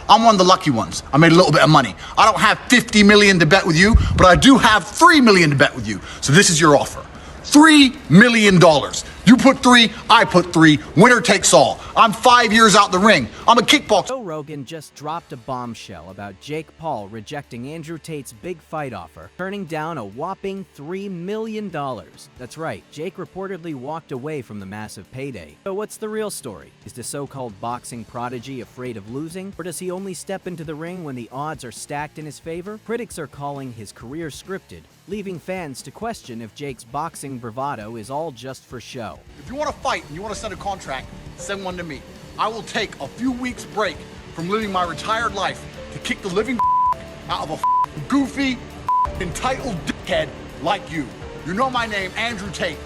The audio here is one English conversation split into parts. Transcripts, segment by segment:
I'm one of the lucky ones. I made a little bit of money. I don't have 50 million to bet with you, but I do have 3 million to bet with you. So this is your offer. $3 million. You put 3, I put 3. Winner takes all. I'm 5 years out the ring. I'm a kickboxer. Joe Rogan just dropped a bombshell about Jake Paul rejecting Andrew Tate's big fight offer, turning down a whopping $3 million. That's right, Jake reportedly walked away from the massive payday. So what's the real story? Is the so-called boxing prodigy afraid of losing? Or does he only step into the ring when the odds are stacked in his favor? Critics are calling his career scripted, leaving fans to question if Jake's boxing bravado is all just for show. If you want to fight and you want to send a contract, send one to me. I will take a few weeks break from living my retired life to kick the living out of a goofy, entitled dickhead like you. You know my name, Andrew Tate.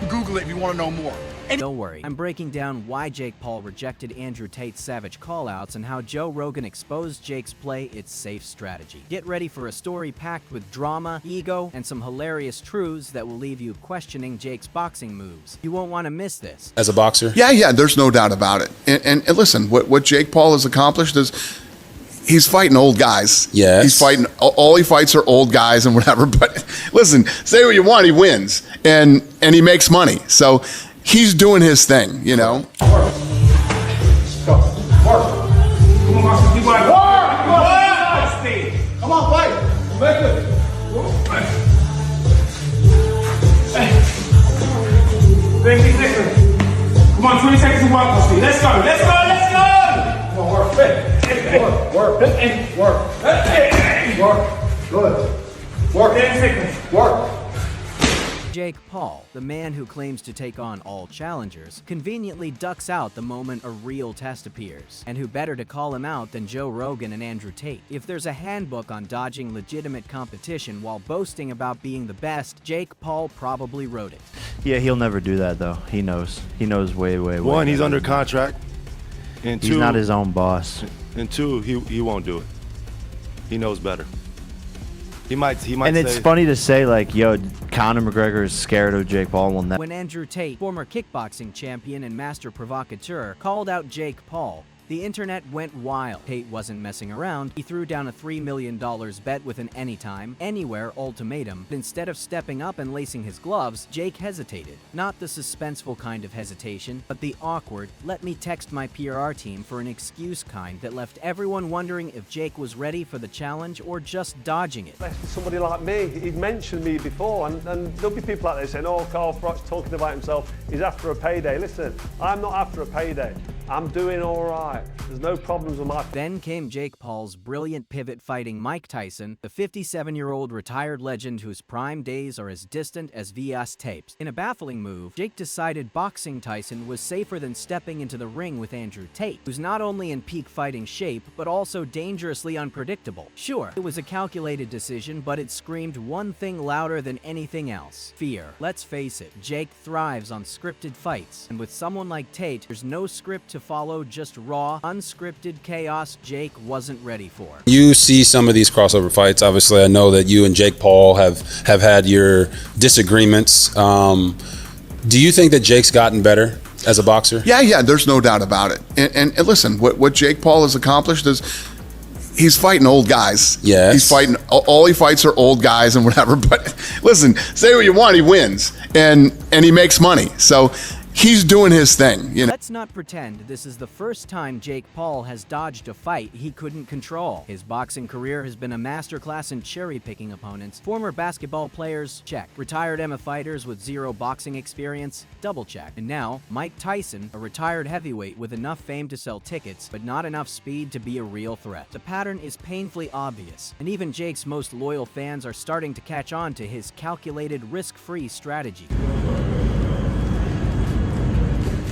Google it if you want to know more. Don't worry, I'm breaking down why Jake Paul rejected Andrew Tate's savage callouts and how Joe Rogan exposed Jake's play its safe strategy. Get ready for a story packed with drama, ego, and some hilarious truths that will leave you questioning Jake's boxing moves. You won't want to miss this. As a boxer? Yeah, there's no doubt about it. And listen, what Jake Paul has accomplished is he's fighting old guys. Yes. He's fighting, all he fights are old guys and whatever. But listen, say what you want, he wins. And he makes money. So he's doing his thing, you know. Work. Go. Work. Come on, Marcus. Keep going. Work. Come on, fight. Make it. Bring these niggas. Come on, 20 seconds to walk, Steve. Let's go. Let's go. Let's go. Come on, work. Work. Work. Good. Work. 10 seconds. Work. Jake Paul, the man who claims to take on all challengers, conveniently ducks out the moment a real test appears. And who better to call him out than Joe Rogan and Andrew Tate? If there's a handbook on dodging legitimate competition while boasting about being the best, Jake Paul probably wrote it. Yeah, he'll never do that though. He knows. He knows way. One, he's under contract. And two, he's not his own boss. And two, he won't do it. He knows better. He might and say, it's funny to say, like, yo, Conor McGregor is scared of Jake Paul. Will never. When Andrew Tate, former kickboxing champion and master provocateur, called out Jake Paul, the internet went wild. Tate wasn't messing around. He threw down a $3 million bet with an anytime, anywhere ultimatum. But instead of stepping up and lacing his gloves, Jake hesitated. Not the suspenseful kind of hesitation, but the awkward, let me text my PR team for an excuse kind that left everyone wondering if Jake was ready for the challenge or just dodging it. Somebody like me, he'd mentioned me before, and there'll be people out there saying, oh, Carl Froch's talking about himself, he's after a payday. Listen, I'm not after a payday. I'm doing all right. There's no problems with my... Then came Jake Paul's brilliant pivot fighting Mike Tyson, the 57-year-old retired legend whose prime days are as distant as VS tapes. In a baffling move, Jake decided boxing Tyson was safer than stepping into the ring with Andrew Tate, who's not only in peak fighting shape, but also dangerously unpredictable. Sure, it was a calculated decision, but it screamed one thing louder than anything else: fear. Let's face it, Jake thrives on scripted fights, and with someone like Tate, there's no script to follow, just raw, unscripted chaos Jake wasn't ready for. You see some of these crossover fights. Obviously, I know that you and Jake Paul have had your disagreements. Do you think that Jake's gotten better as a boxer? Yeah, there's no doubt about it. And listen, what Jake Paul has accomplished is he's fighting old guys. Yes. He's fighting, all he fights are old guys and whatever. But listen, say what you want, he wins. And he makes money. So he's doing his thing, you know. Let's not pretend this is the first time Jake Paul has dodged a fight he couldn't control. His boxing career has been a masterclass in cherry-picking opponents. Former basketball players, check. Retired MMA fighters with zero boxing experience, double check. And now, Mike Tyson, a retired heavyweight with enough fame to sell tickets, but not enough speed to be a real threat. The pattern is painfully obvious, and even Jake's most loyal fans are starting to catch on to his calculated, risk-free strategy.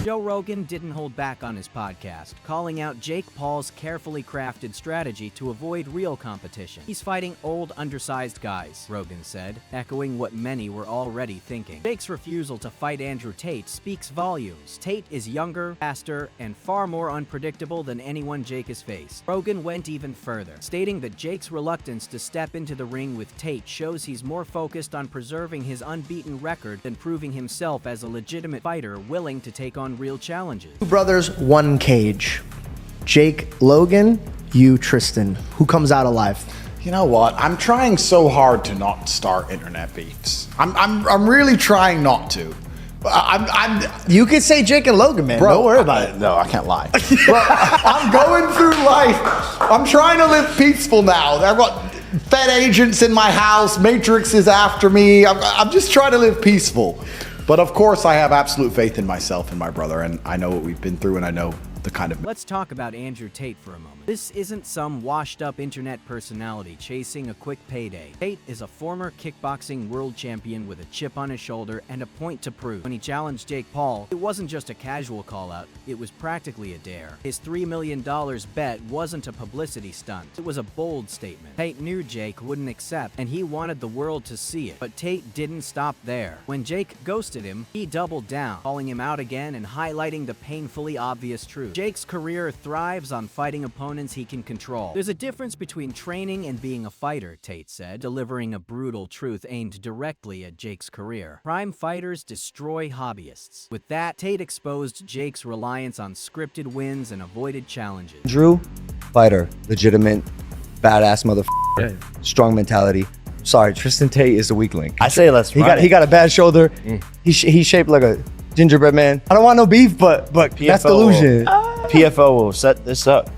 Joe Rogan didn't hold back on his podcast, calling out Jake Paul's carefully crafted strategy to avoid real competition. He's fighting old, undersized guys, Rogan said, echoing what many were already thinking. Jake's refusal to fight Andrew Tate speaks volumes. Tate is younger, faster, and far more unpredictable than anyone Jake has faced. Rogan went even further, stating that Jake's reluctance to step into the ring with Tate shows he's more focused on preserving his unbeaten record than proving himself as a legitimate fighter willing to take on real challenges. Two brothers, one cage. Jake Logan, you, Tristan? Who comes out alive? You know what? I'm trying so hard to not start internet beefs. I'm really trying not to. You could say Jake and Logan, man. Don't worry about it. No, I can't lie. Bro, I'm going through life. I'm trying to live peaceful now. I've got Fed agents in my house. Matrix is after me. I'm just trying to live peaceful. But of course, I have absolute faith in myself and my brother, and I know what we've been through, and I know the kind of... Let's talk about Andrew Tate for a moment. This isn't some washed-up internet personality chasing a quick payday. Tate is a former kickboxing world champion with a chip on his shoulder and a point to prove. When he challenged Jake Paul, it wasn't just a casual call-out, it was practically a dare. His $3 million bet wasn't a publicity stunt, it was a bold statement. Tate knew Jake wouldn't accept, and he wanted the world to see it. But Tate didn't stop there. When Jake ghosted him, he doubled down, calling him out again and highlighting the painfully obvious truth. Jake's career thrives on fighting opponents he can control. There's a difference between training and being a fighter, Tate said, delivering a brutal truth aimed directly at Jake's career. Prime fighters destroy hobbyists. With that, Tate exposed Jake's reliance on scripted wins and avoided challenges. Drew, fighter, legitimate, badass motherfucker, strong mentality. Sorry, Tristan Tate is the weak link. I say let's He got a bad shoulder. He's shaped like a gingerbread man. I don't want no beef, but that's delusion. PFO will set this up.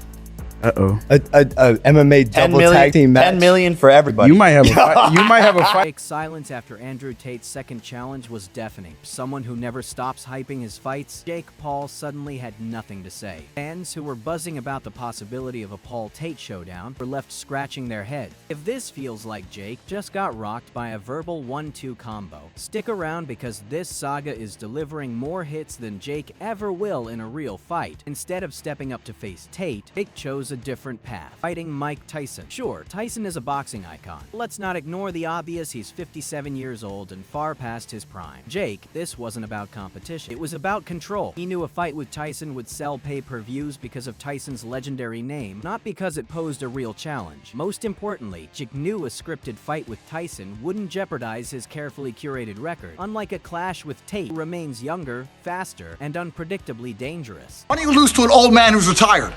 A MMA double tag team match. 10 million for everybody. You might have a fight. You might have a fight. Jake's silence after Andrew Tate's second challenge was deafening. Someone who never stops hyping his fights, Jake Paul suddenly had nothing to say. Fans who were buzzing about the possibility of a Paul-Tate showdown were left scratching their head. If this feels like Jake just got rocked by a verbal 1-2 combo, stick around because this saga is delivering more hits than Jake ever will in a real fight. Instead of stepping up to face Tate, Jake chose a different path, fighting Mike Tyson. Sure, Tyson is a boxing icon. Let's not ignore the obvious, he's 57 years old and far past his prime. Jake, this wasn't about competition, it was about control. He knew a fight with Tyson would sell pay-per-views because of Tyson's legendary name, not because it posed a real challenge. Most importantly, Jake knew a scripted fight with Tyson wouldn't jeopardize his carefully curated record, unlike a clash with Tate, who remains younger, faster, and unpredictably dangerous. Why don't you lose to an old man who's retired?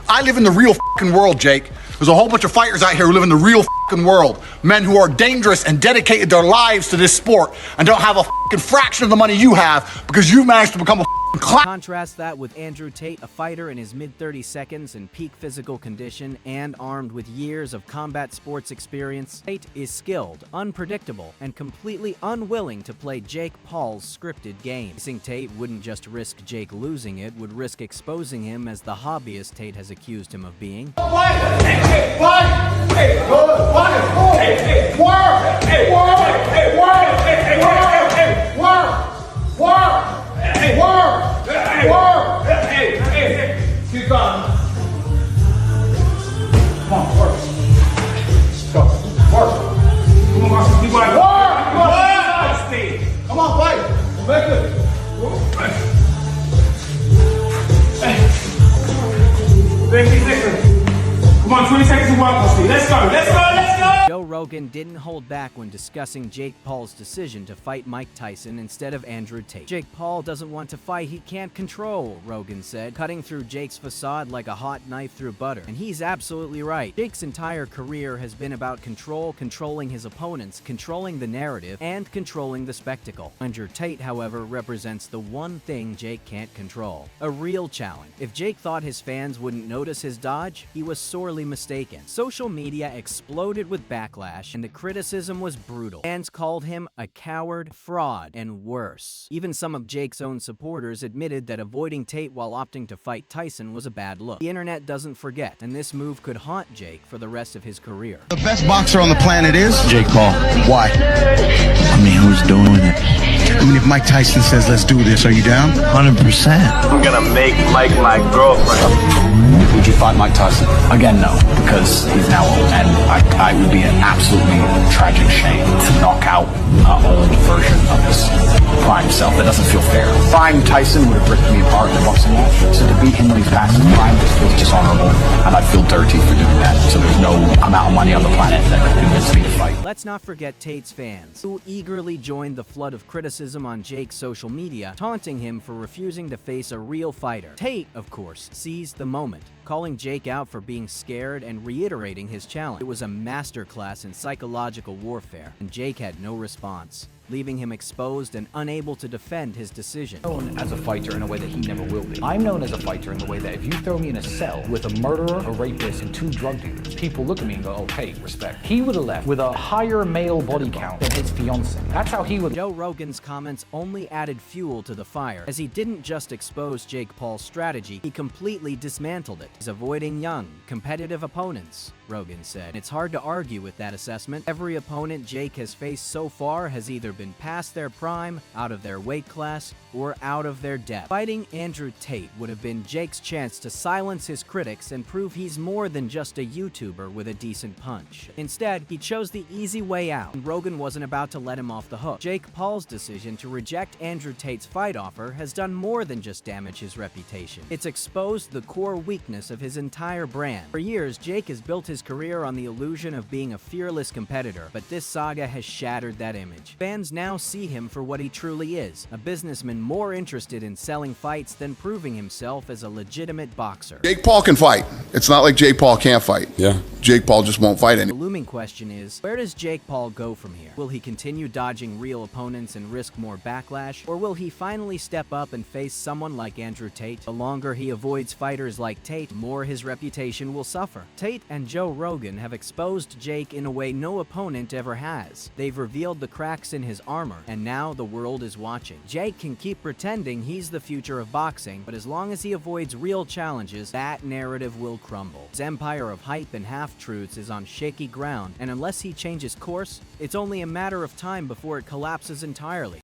I live in the real fucking world, Jake. There's a whole bunch of fighters out here who live in the real fucking world. Men who are dangerous and dedicated their lives to this sport and don't have a fucking fraction of the money you have because you managed to become a Contrast that with Andrew Tate, a fighter in his mid-30 seconds in peak physical condition and armed with years of combat sports experience. Tate is skilled, unpredictable, and completely unwilling to play Jake Paul's scripted game. Facing Tate wouldn't just risk Jake losing it, would risk exposing him as the hobbyist Tate has accused him of being. Keep going. Come on, work. Go. Work. Come on, Marshall. Keep going. Work! Come on, fight. Make it. Come on, 20 seconds to walk, Steve. Let's go. Let's go. Let's go. Joe Rogan didn't hold back when discussing Jake Paul's decision to fight Mike Tyson instead of Andrew Tate. Jake Paul doesn't want to fight he can't control, Rogan said, cutting through Jake's facade like a hot knife through butter. And he's absolutely right. Jake's entire career has been about controlling his opponents, controlling the narrative, and controlling the spectacle. Andrew Tate, however, represents the one thing Jake can't control: a real challenge. If Jake thought his fans wouldn't notice his dodge, he was sorely mistaken. Social media exploded with backlash, and the criticism was brutal. Fans called him a coward, fraud, and worse. Even some of Jake's own supporters admitted that avoiding Tate while opting to fight Tyson was a bad look. The internet doesn't forget, and this move could haunt Jake for the rest of his career. The best boxer on the planet is Jake Paul. Why? I mean, who's doing it? I mean, if Mike Tyson says, let's do this, are you down? 100%. I'm gonna make Mike my girlfriend. Would you fight Mike Tyson? Again, no, because he's now old, and it would be an absolutely tragic shame to knock out an old version of his prime self. That doesn't feel fair. Prime Tyson would have ripped me apart in a boxing match, so to beat him when he's past his prime just feels dishonorable, and I'd feel dirty for doing that. So there's no amount of money on the planet that could convince me to fight. Let's not forget Tate's fans, who eagerly joined the flood of criticism on Jake's social media, taunting him for refusing to face a real fighter. Tate, of course, seized the moment. calling Jake out for being scared and reiterating his challenge. It was a masterclass in psychological warfare, and Jake had no response, leaving him exposed and unable to defend his decision. Known as a fighter in a way that he never will be. I'm known as a fighter in the way that if you throw me in a cell with a murderer, a rapist, and 2 drug dealers, people look at me and go, oh, hey, respect. He would have left with a higher male body count than his fiance. That's how he would. Joe Rogan's comments only added fuel to the fire, as he didn't just expose Jake Paul's strategy, he completely dismantled it. He's avoiding young, competitive opponents, Rogan said. It's hard to argue with that assessment. Every opponent Jake has faced so far has either been past their prime, out of their weight class, or out of their depth. Fighting Andrew Tate would have been Jake's chance to silence his critics and prove he's more than just a YouTuber with a decent punch. Instead, he chose the easy way out, and Rogan wasn't about to let him off the hook. Jake Paul's decision to reject Andrew Tate's fight offer has done more than just damage his reputation. It's exposed the core weakness of his entire brand. For years, Jake has built his career on the illusion of being a fearless competitor, but this saga has shattered that image. Fans now see him for what he truly is, a businessman more interested in selling fights than proving himself as a legitimate boxer. Jake Paul can fight. It's not like Jake Paul can't fight. Yeah. Jake Paul just won't fight anymore. The looming question is, where does Jake Paul go from here? Will he continue dodging real opponents and risk more backlash? Or will he finally step up and face someone like Andrew Tate? The longer he avoids fighters like Tate, the more his reputation will suffer. Tate and Joe Rogan have exposed Jake in a way no opponent ever has. They've revealed the cracks in his armor, and now the world is watching. Jake can keep pretending he's the future of boxing, but as long as he avoids real challenges, that narrative will crumble. His empire of hype and half-truths is on shaky ground, and unless he changes course, it's only a matter of time before it collapses entirely.